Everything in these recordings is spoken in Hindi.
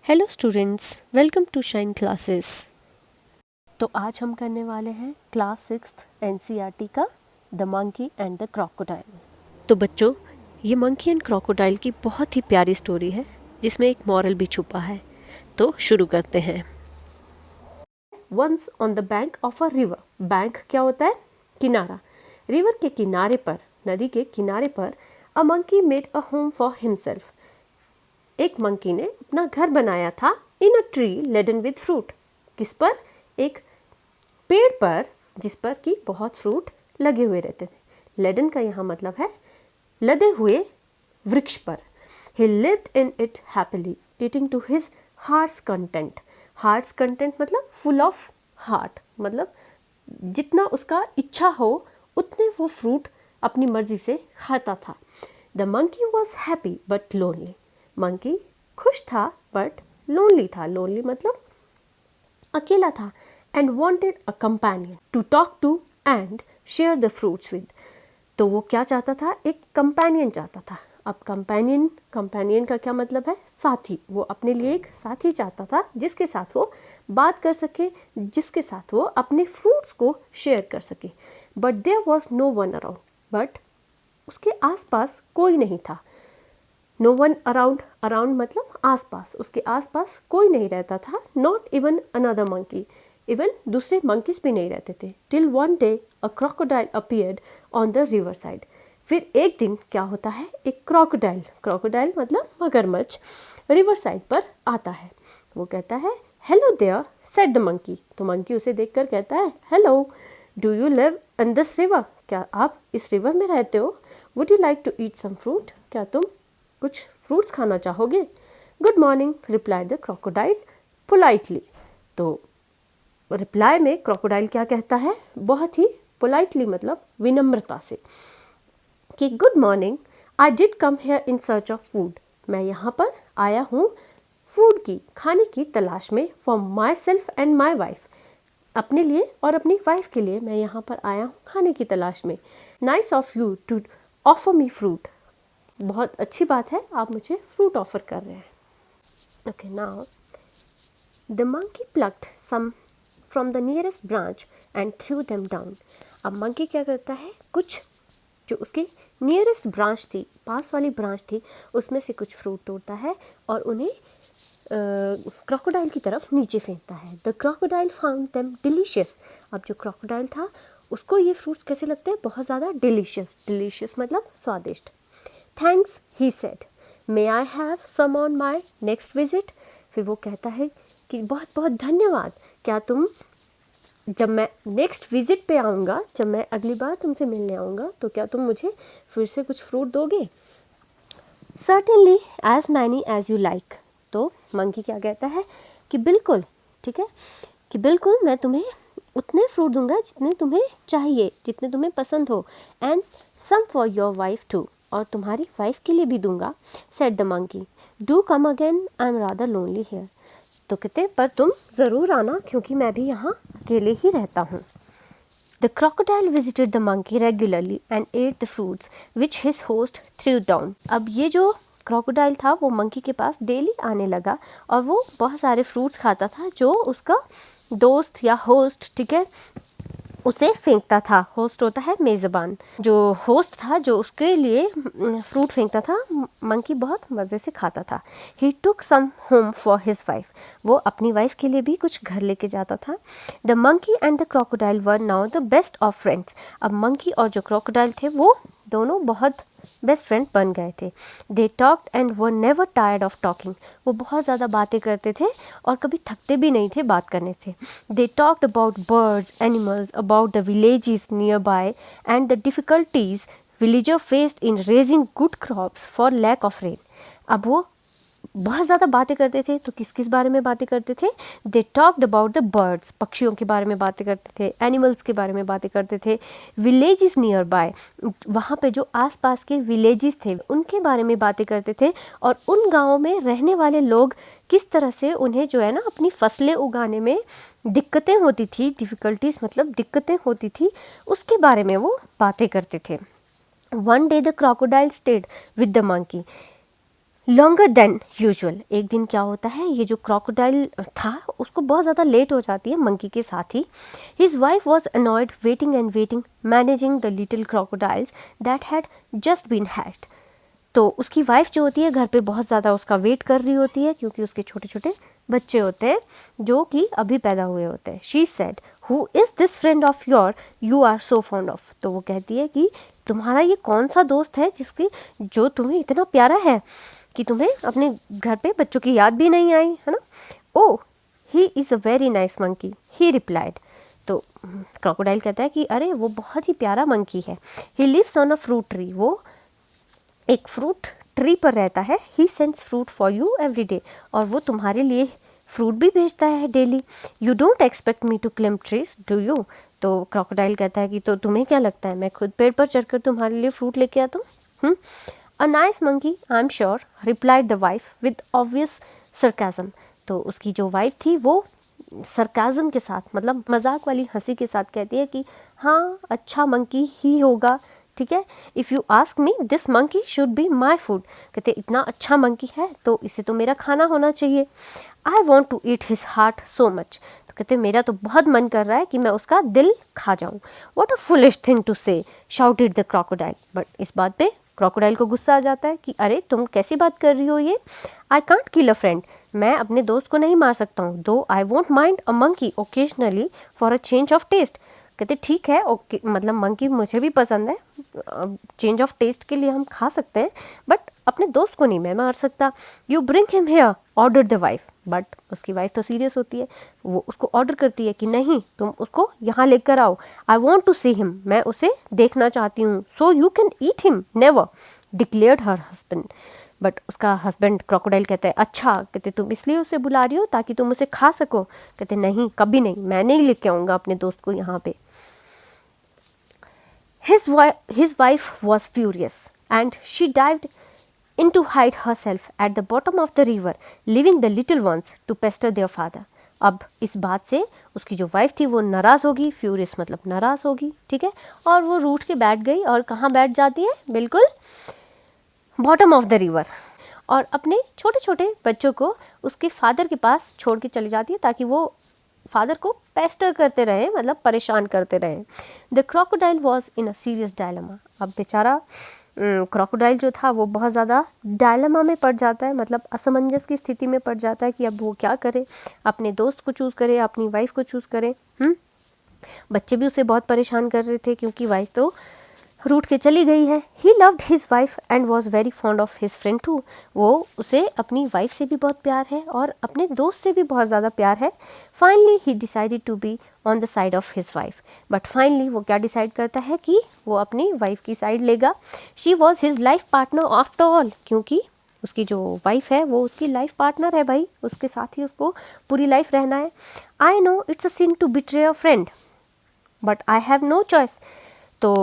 Hello students, welcome to shine classes. तो आज हम करने वाले हैं क्लास 6 एनसीईआरटी का the monkey and the crocodile. तो बच्चों, ये मंकी एंड क्रोकोडाइल की बहुत ही प्यारी स्टोरी है जिसमें एक मॉरल भी छुपा है। तो शुरू करते हैं। Once on the bank of a river. Bank क्या होता है? किनारा। रिवर के किनारे पर, नदी के किनारे पर, a monkey made a home for himself. एक मंकी ने अपना घर बनाया था in a tree laden with fruit. किस पर? एक पेड़ पर जिस पर कि बहुत फ्रूट लगे हुए रहते थे। लेडन का यहाँ मतलब है लदे हुए वृक्ष पर। He lived in it happily eating to his hearts content. Hearts content मतलब फुल ऑफ हार्ट, मतलब जितना उसका इच्छा हो उतने वो फ्रूट अपनी मर्जी से खाता था। The monkey was happy but lonely. Monkey खुश था बट लोनली था। लोनली मतलब अकेला था। And wanted a companion to talk to and share the fruits with. तो वो क्या चाहता था? एक कंपेनियन चाहता था। अब कंपेनियन का क्या मतलब है? साथी। वो अपने लिए एक साथी चाहता था जिसके साथ वो बात कर सके, जिसके साथ वो अपने फ्रूट्स को शेयर कर सके। But there was no one around. But उसके आसपास कोई नहीं था। नो वन अराउंड, अराउंड मतलब आसपास, उसके आसपास कोई नहीं रहता था। Not even another monkey, even दूसरे मंकीज भी नहीं रहते थे। Till one day a crocodile appeared on the river side. फिर एक दिन क्या होता है? एक क्रोकोडाइल, क्रोकोडाइल मतलब मगरमच्छ, रिवर साइड पर आता है। वो कहता है hello there said the monkey. तो मंकी उसे देखकर कहता है hello, do you live in this river? क्या आप इस रिवर में रहते हो? Would you like to eat some fruit? क्या तुम कुछ फ्रूट्स खाना चाहोगे? Good morning replied the crocodile politely. तो रिप्लाई में क्रोकोडाइल क्या कहता है? बहुत ही पोलाइटली मतलब विनम्रता से कि good morning, I did come here in search of food. मैं यहाँ पर आया हूँ फूड की, खाने की तलाश में। For my self and my wife, अपने लिए और अपनी वाइफ के लिए मैं यहाँ पर आया हूँ खाने की तलाश में। Nice of you to offer me fruit. बहुत अच्छी बात है, आप मुझे फ्रूट ऑफर कर रहे हैं। Okay, now the monkey plucked some from the nearest branch and threw them down. अब मंकी क्या करता है? कुछ जो उसकी नियरेस्ट ब्रांच थी, पास वाली ब्रांच थी, उसमें से कुछ फ्रूट तोड़ता है और उन्हें क्रोकोडाइल की तरफ नीचे फेंकता है। The crocodile found them delicious. अब जो क्रोकोडाइल था उसको ये फ्रूट्स कैसे लगते हैं? बहुत ज़्यादा डिलीशियस। डिलीशियस मतलब स्वादिष्ट। Thanks he said, may I have some on my next visit. फिर वो कहता है कि बहुत बहुत धन्यवाद, क्या तुम जब मैं नेक्स्ट विजिट पे आऊँगा, जब मैं अगली बार तुमसे मिलने आऊँगा, तो क्या तुम मुझे फिर से कुछ फ्रूट दोगे? Certainly as many as you like. तो मंकी क्या कहता है कि बिल्कुल, ठीक है, कि बिल्कुल मैं तुम्हें उतने फ्रूट दूंगा जितने तुम्हें चाहिए, जितने तुम्हें पसंद हो। And some for your wife too, और तुम्हारी वाइफ के लिए भी दूंगा। Said the monkey, do come again, I am rather lonely here. तो कहते पर तुम ज़रूर आना क्योंकि मैं भी यहाँ अकेले ही रहता हूँ। The crocodile visited the monkey regularly and at the fruits which his host through down. अब ये जो क्रोकोडाइल था वो मंकी के पास डेली आने लगा और वो बहुत सारे फ्रूट्स खाता था जो उसका दोस्त या होस्ट, ठीक है, उसे फेंकता था। होस्ट होता है मेज़बान। जो होस्ट था जो उसके लिए फ्रूट फेंकता था, मंकी बहुत मज़े से खाता था। ही टुक सम होम फॉर हिज वाइफ। वो अपनी वाइफ के लिए भी कुछ घर लेके जाता था। The monkey and the crocodile were now the best of friends. अब मंकी और जो क्रोकोडाइल थे वो दोनों बहुत बेस्ट फ्रेंड बन गए थे। They talked and were never tired of talking. वो बहुत ज़्यादा बातें करते थे और कभी थकते भी नहीं थे बात करने से। They talked about birds, animals, about the villages nearby and the difficulties villagers faced in raising good crops for lack of rain. अब वो बहुत ज़्यादा बातें करते थे। तो किस किस बारे में बातें करते थे? They talked about the birds, पक्षियों के बारे में बातें करते थे। एनिमल्स के बारे में बातें करते थे। विलेजेस नियर बाय, वहाँ पे जो आसपास के विलेजेस थे उनके बारे में बातें करते थे। और उन गाँवों में रहने वाले लोग किस तरह से उन्हें जो है ना अपनी फसलें उगाने में दिक्कतें होती थी, डिफ़िकल्टीज मतलब दिक्कतें होती थी, उसके बारे में वो बातें करते थे। One day the crocodile stayed with the monkey longer than usual. एक दिन क्या होता है, ये जो क्रोकोडाइल था उसको बहुत ज़्यादा लेट हो जाती है मंकी के साथ ही। His wife was annoyed waiting and waiting managing the little crocodiles that had just been hatched. तो उसकी वाइफ जो होती है घर पे बहुत ज़्यादा उसका वेट कर रही होती है, क्योंकि उसके छोटे छोटे बच्चे होते हैं जो कि अभी पैदा हुए होते हैं। She said, who is this friend of your you are so fond of. तो वो कहती है कि तुम्हारा ये कौन सा दोस्त है जिसकी जो तुम्हें इतना प्यारा है कि तुम्हें अपने घर पे बच्चों की याद भी नहीं आई, है ना। Oh he is a very nice monkey, he replied. तो क्रोकोडाइल कहता है कि अरे वो बहुत ही प्यारा मंकी है। He lives on a fruit tree, वो एक फ्रूट ट्री पर रहता है। He sends fruit for you every day, और वो तुम्हारे लिए फ्रूट भी भेजता है daily. You don't expect me to climb trees do you. तो क्रोकोडाइल कहता है कि तो तुम्हें क्या लगता है मैं खुद पेड़ पर चढ़कर तुम्हारे लिए फ्रूट लेके आता हूँ? A nice monkey I am sure, replied the wife with obvious sarcasm. तो उसकी जो वाइफ थी वो सरकाज़म के साथ, मतलब मजाक वाली हंसी के साथ कहती है कि हाँ अच्छा मंकी ही होगा, ठीक है। If you ask me this monkey should be my food. कहते इतना अच्छा मंकी है तो इसे तो मेरा खाना होना चाहिए। I want to eat his heart so much. तो कहते मेरा तो बहुत मन कर रहा है कि मैं उसका दिल खा जाऊँ। What a foolish thing to say, shouted the crocodile. But इस बात पे क्रोकोडाइल को गुस्सा आ जाता है कि अरे तुम कैसी बात कर रही हो ये। I can't kill a friend, मैं अपने दोस्त को नहीं मार सकता हूँ। Though I won't mind a monkey occasionally for a change of taste. कहते ठीक है ओके, मतलब मंकी मुझे भी पसंद है, चेंज ऑफ टेस्ट के लिए हम खा सकते हैं, बट अपने दोस्त को नहीं मैं मार सकता। You bring him hair, order the wife. But उसकी वाइफ तो सीरियस होती है, वो उसको ऑर्डर करती है कि नहीं तुम उसको यहाँ लेकर आओ। I want to see him, मैं उसे देखना चाहती हूँ। So you can eat him never, declared her husband. But उसका हस्बैंड क्रोकोडाइल कहता है अच्छा, कहते तुम इसलिए उसे बुला रही हो ताकि तुम उसे खा सको। कहते नहीं कभी नहीं, मैं नहीं लेके आऊँगा अपने दोस्त को यहाँ पे। His wife was furious and she dived in to hide herself at the bottom of the river, leaving the little ones to pester their father. अब इस बात से उसकी जो वाइफ थी वो नाराज़ होगी, फ्यूरियस मतलब नाराज़ होगी, ठीक है, और वो रूठ के बैठ गई। और कहाँ बैठ जाती है? बिल्कुल बॉटम ऑफ द रिवर, और अपने छोटे छोटे बच्चों को उसके फादर के पास छोड़ के चली जाती है ताकि वो फादर को पेस्टर करते रहे, मतलब परेशान करते रहे। The crocodile was in a serious dilemma. अब बेचारा क्रोकोडाइल जो था वो बहुत ज़्यादा डायलेमा में पड़ जाता है, मतलब असमंजस की स्थिति में पड़ जाता है कि अब वो क्या करे, अपने दोस्त को चूज़ करे, अपनी वाइफ को चूज़ करे। बच्चे भी उसे बहुत परेशान कर रहे थे क्योंकि वाइफ तो रूठ के चली गई है। He loved his wife and was very fond of his friend too. वो उसे अपनी वाइफ से भी बहुत प्यार है और अपने दोस्त से भी बहुत ज़्यादा प्यार है। Finally he decided to be on the side of his wife. But finally वो क्या डिसाइड करता है कि वो अपनी वाइफ की साइड लेगा। She was his life partner after all, क्योंकि उसकी जो वाइफ है वो उसकी लाइफ पार्टनर है भाई, उसके साथ ही उसको पूरी लाइफ रहना है। I know it's a sin to betray a friend but I have no choice. तो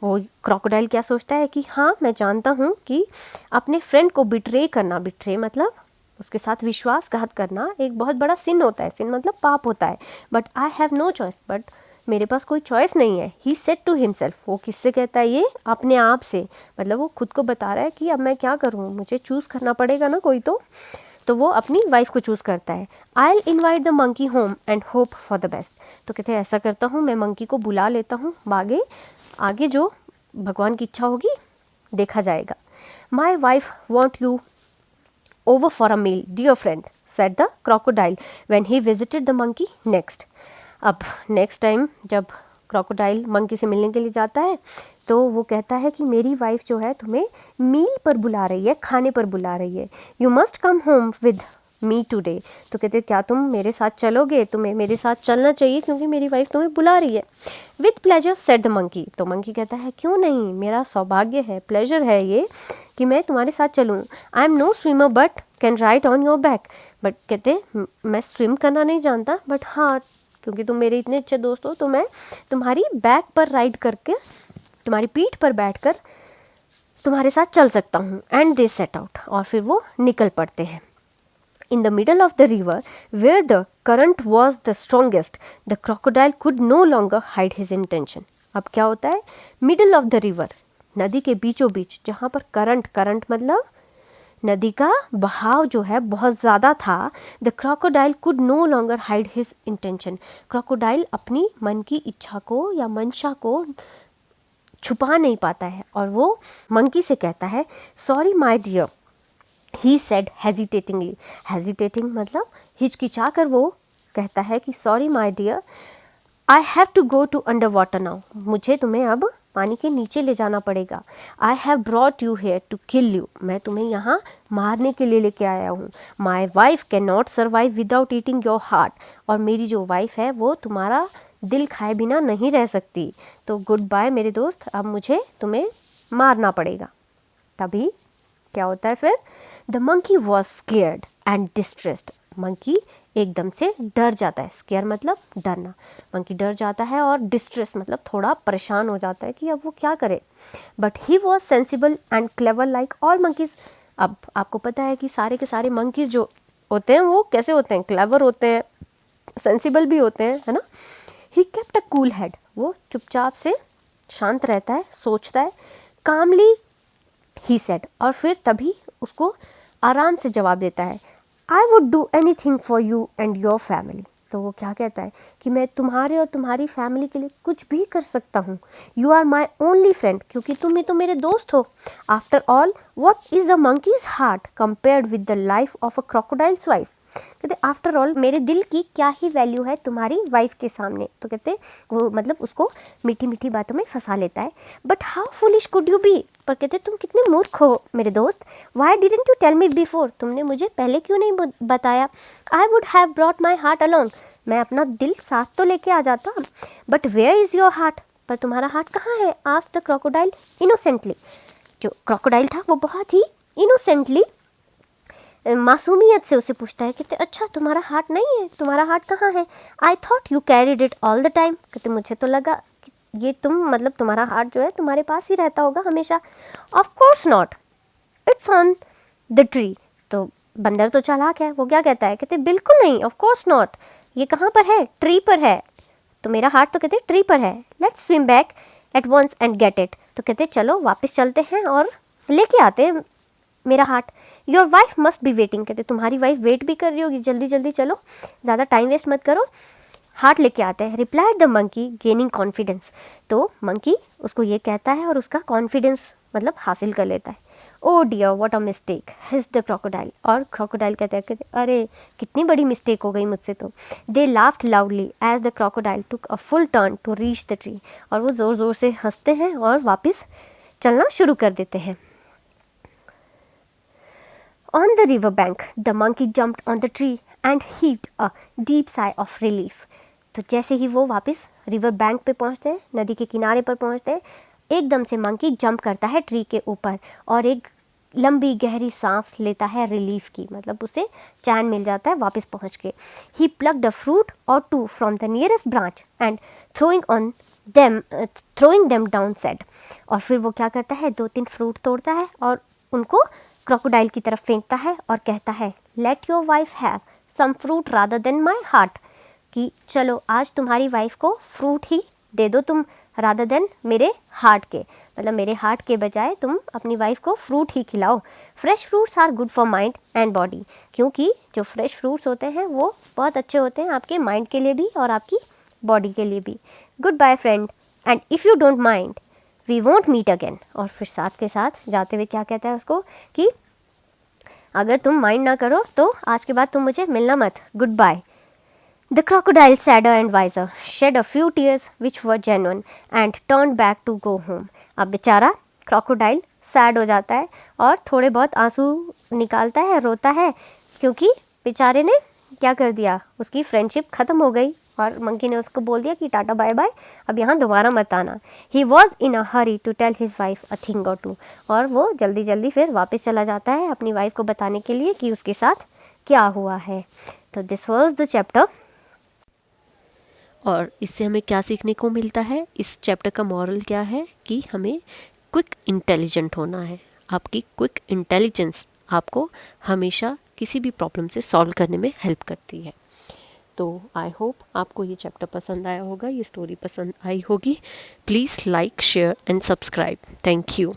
वो क्रोकोडाइल क्या सोचता है कि हाँ मैं जानता हूँ कि अपने फ्रेंड को बिट्रे करना, बिट्रे मतलब उसके साथ विश्वासघात करना एक बहुत बड़ा सिन होता है, सिन मतलब पाप होता है। But I have no choice, but मेरे पास कोई चॉइस नहीं है। ही सेड टू हिमसेल्फ, वो किससे कहता है ये? अपने आप से, मतलब वो खुद को बता रहा है कि अब मैं क्या करूँ, मुझे चूज़ करना पड़ेगा ना कोई तो वो अपनी वाइफ को चूज़ करता है। I will invite the monkey home and hope for the best. तो कहते हैं ऐसा करता हूँ मैं मंकी को बुला लेता हूँ, आगे जो भगवान की इच्छा होगी देखा जाएगा। My wife want you over for a meal dear friend, said the crocodile when he visited the monkey next. अब नेक्स्ट टाइम जब क्रोकोडाइल मंकी से मिलने के लिए जाता है तो वो कहता है कि मेरी वाइफ जो है तुम्हें मील पर बुला रही है, खाने पर बुला रही है। You must come home with me today. तो कहते क्या तुम मेरे साथ चलोगे? तुम्हें मेरे साथ चलना चाहिए क्योंकि मेरी वाइफ तुम्हें बुला रही है। With pleasure said the monkey. तो मंकी कहता है क्यों नहीं, मेरा सौभाग्य है, प्लेजर है ये कि मैं तुम्हारे साथ चलूँ। I am no swimmer but can ride on your back. But कहते मैं स्विम करना नहीं जानता, बट हाँ क्योंकि तुम मेरे इतने अच्छे दोस्त हो तो मैं तुम्हारी बैक पर राइड करके, तुम्हारी पीठ पर बैठकर तुम्हारे साथ चल सकता हूँ। एंड दे सेट आउट, और फिर वो निकल पड़ते हैं। In the middle of the river, where the current was the strongest, the crocodile could no longer hide his intention. अब क्या होता है? मिडल ऑफ द रिवर, नदी के बीचों बीच, जहाँ पर करंट मतलब नदी का बहाव जो है बहुत ज़्यादा था। The crocodile could no longer hide his intention. Crocodile अपनी मन की इच्छा को या मंशा को छुपा नहीं पाता है और वो मंकी से कहता है, sorry my dear, he said hesitatingly. Hesitating मतलब हिचकिचा कर वो कहता है कि sorry my dear, I have to go to under water now. मुझे तुम्हें अब पानी के नीचे ले जाना पड़ेगा। I have brought you here to kill you. मैं तुम्हें यहाँ मारने के लिए लेके आया हूँ। My wife can not survive without eating your heart. और मेरी जो वाइफ है वो तुम्हारा दिल खाए बिना नहीं रह सकती। तो गुड बाय मेरे दोस्त, अब मुझे तुम्हें मारना पड़ेगा। तभी क्या होता है फिर? The monkey was scared and distressed. Monkey एकदम से डर जाता है। स्केयर मतलब डरना। मंकी डर जाता है और डिस्ट्रेस मतलब थोड़ा परेशान हो जाता है कि अब वो क्या करे। But he was sensible and clever like all monkeys. अब आपको पता है कि सारे के सारे मंकीज जो होते हैं वो कैसे होते हैं? क्लेवर होते हैं, सेंसिबल भी होते हैं, है ना। He kept a cool head. वो चुपचाप से शांत रहता है, सोचता है। कामली ही सेड। और फिर तभी उसको आराम से जवाब देता है, I would do any thing for you and your family. तो वो क्या कहता है कि मैं तुम्हारे और तुम्हारी फैमिली के लिए कुछ भी कर सकता हूँ। You are my only friend, क्योंकि तुम ही तो मेरे दोस्त हो। After all what is the monkey's heart compared with the life of a crocodile's wife. कहते आफ्टर ऑल मेरे दिल की क्या ही वैल्यू है तुम्हारी वाइफ के सामने। तो कहते वो मतलब उसको मीठी मीठी बातों में फंसा लेता है। But how foolish could you be. पर कहते तुम कितने मूर्ख हो मेरे दोस्त। Why didn't you tell me before. तुमने मुझे पहले क्यों नहीं बताया। I would have brought my heart along. मैं अपना दिल साथ तो लेके आ जाता। But where is your heart. पर तुम्हारा हार्ट कहाँ है। Asked the crocodile innocently. जो क्रोकोडाइल था वो बहुत ही इनोसेंटली, मासूमियत से उसे पूछता है। कहते अच्छा तुम्हारा हार्ट नहीं है, तुम्हारा हार्ट कहाँ है। I thought you carried it all the time. कहते मुझे तो लगा कि ये तुम मतलब तुम्हारा हार्ट जो है तुम्हारे पास ही रहता होगा हमेशा। Of course not, it's on the tree. तो बंदर तो चालाक है, वो क्या कहता है, कहते बिल्कुल नहीं, ऑफ कोर्स नॉट, ये कहाँ पर है, ट्री पर है। तो मेरा हार्ट तो कहते ट्री पर है। Let's swim back at once and get it. तो कहते चलो वापस चलते हैं और लेके आते हैं मेरा heart. Your wife must be waiting. कहते तुम्हारी वाइफ वेट भी कर रही होगी, जल्दी जल्दी चलो, ज़्यादा टाइम वेस्ट मत करो, हार्ट लेके आते हैं। Replied the monkey gaining confidence. तो मंकी उसको ये कहता है और उसका कॉन्फिडेंस मतलब हासिल कर लेता है। Oh dear what a mistake his the crocodile. और क्रोकोडाइल कहते हैं अरे कितनी बड़ी मिस्टेक हो गई मुझसे तो। They laughed loudly as the crocodile took a full turn to reach the tree. और वो ज़ोर ज़ोर से हंसते हैं और वापस चलना शुरू कर देते हैं। On the river bank, the monkey jumped on the tree and heaved a deep sigh of relief. तो जैसे ही वो वापस रिवर बैंक पे पहुंचते हैं, नदी के किनारे पर पहुंचते हैं, एकदम से मंकी जंप करता है ट्री के ऊपर और एक लंबी गहरी सांस लेता है रिलीफ की, मतलब उसे चैन मिल जाता है वापस पहुंच के। He plucked a fruit or two from the nearest branch and throwing them down said. और फिर वो क्या करता है, 2-3 फ्रूट तोड़ता है और उनको क्रोकोडाइल की तरफ फेंकता है और कहता है let your wife have some fruit rather than my heart. कि चलो आज तुम्हारी वाइफ को फ्रूट ही दे दो तुम, रादर देन मेरे हार्ट के, मतलब मेरे हार्ट के बजाय तुम अपनी वाइफ को फ्रूट ही खिलाओ। Fresh fruits are good for mind and body. क्योंकि जो फ्रेश फ्रूट्स होते हैं वो बहुत अच्छे होते हैं आपके माइंड के लिए भी और आपकी बॉडी के लिए भी। Goodbye friend and if you don't mind we won't meet again. और फिर साथ के साथ जाते हुए क्या कहता है उसको कि अगर तुम माइंड ना करो तो आज के बाद तुम मुझे मिलना मत, goodbye. The crocodile sadder and wiser shed a few tears which were genuine and turned back to go home। अब बेचारा क्रोकोडाइल सैड हो जाता है और थोड़े बहुत आंसू निकालता है, रोता है, क्योंकि बेचारे ने क्या कर दिया, उसकी फ्रेंडशिप ख़त्म हो गई और मंकी ने उसको बोल दिया कि टाटा बाय बाय, अब यहाँ दोबारा मत आना। He was in a hurry to tell his wife a thing or two. और वो जल्दी जल्दी फिर वापस चला जाता है अपनी वाइफ को बताने के लिए कि उसके साथ क्या हुआ है। तो दिस वॉज द चैप्टर। और इससे हमें क्या सीखने को मिलता है, इस चैप्टर का मॉरल क्या है कि हमें क्विक इंटेलिजेंट होना है। आपकी क्विक इंटेलिजेंस आपको हमेशा किसी भी प्रॉब्लम से सॉल्व करने में हेल्प करती है। तो आई होप आपको ये चैप्टर पसंद आया होगा, ये स्टोरी पसंद आई होगी। Please like, share and subscribe. Thank you.